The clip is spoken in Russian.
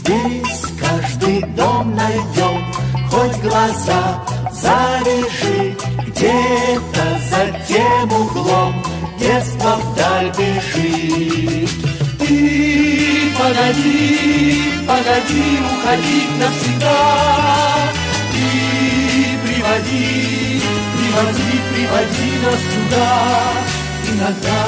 Здесь каждый дом найдет, хоть глаза завяжи. Где-то за тем углом детство вдаль бежит. Ты погоди, погоди уходить навсегда. Ты приводи, приводи, приводи нас сюда иногда.